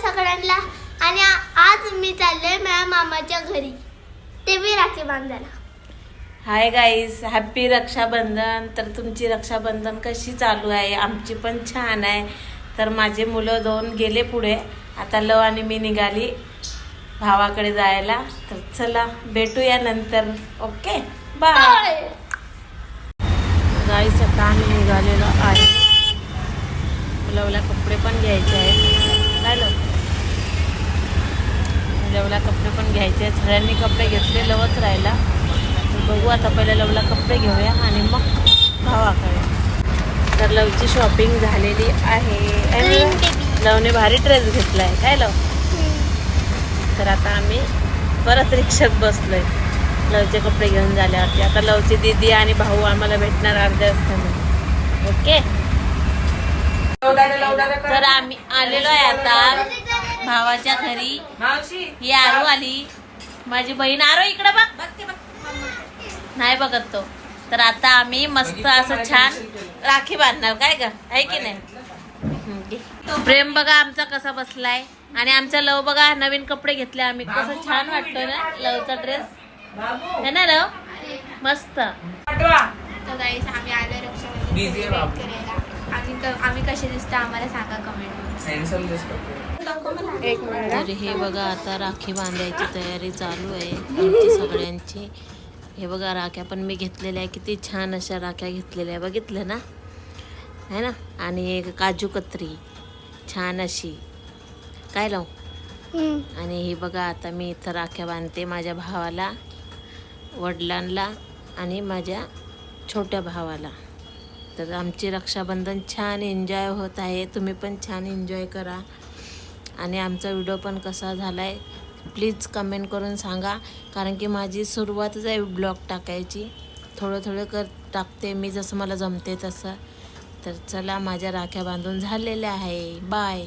सगळ्यांना आणि आज मी चालले माझ्या मामाच्या घरी ते बी राखी बांधायला. Hi guys, happy Rakshabandhan. तर तुमची रक्षाबंधन कशी चालू आहे? आमची पण छान आहे. तर माझे मुलं दोन गेले पुढे, आता लव आणि मी निघाली भावाकडे जायला. तर चला भेटूया नंतर. ओके बाय गाईस. आता आम्ही निघालेलो आहे. लवला कपडे पण घ्यायचे आहेत. काय लवला कपडे पण घ्यायचे आहेत. सगळ्यांनी कपडे घेतले, लवच राहिला. तर बघू आता पहिले लवला कपडे घेऊया आणि मग भावाकडे. तर लवची शॉपिंग झालेली आहे. लवने भारी ड्रेस घेतला आहे. काय लव? तर आता आम्ही परत रिक्षात बसलोय लवचे कपडे घेऊन झाल्यावरती. आता लवची दीदी आणि भाऊ आम्हाला भेटणार अर्ध्या वाजता. ओके. तर आम्ही आलेलो आहे आता भावाच्या घरी. ही आरू आली, माझी बहीण. आरू इकडे बघ. नाही बघत तो. तर आता आम्ही मस्त असं छान राखी बांधणार. काय ग, आहे की नाही? प्रेम बघा आमचा कसा बसलाय. आणि आमचा लव बघा नवीन कपडे घेतले आम्ही. कसं छान वाटतोय ना लवचा ड्रेस, है ना लव? मस्त. तर गाईस आम्ही आलो रक्षाबंधन आम्ही कसे दिसतो आम्हाला सांगा कमेंट. तर हे बघा आता राखी बांधायची तयारी चालू आहे आमची सगळ्यांची. हे बघा राख्या पण मी घेतलेल्या आहे. किती छान अशा राख्या घेतलेल्या आहे, बघितलं ना, है ना? आणि एक काजू कतरी छान अशी. काय लावू? आणि हे बघा आता मी इथं राख्या बांधते माझ्या भावाला, वडिलांना आणि माझ्या छोट्या भावाला. तर आमची रक्षाबंधन छान एन्जॉय होत आहे. तुम्ही पण छान एन्जॉय करा. आणि आमचा व्हिडिओ पण कसा झाला आहे प्लीज कमेंट करून सांगा. कारण की माझी सुरुवातच आहे ब्लॉग टाकायची. थोडं थोडं टाकते मी, जसं मला जमते तसं. तर चला, माझ्या राख्या बांधून झालेल्या आहे. बाय.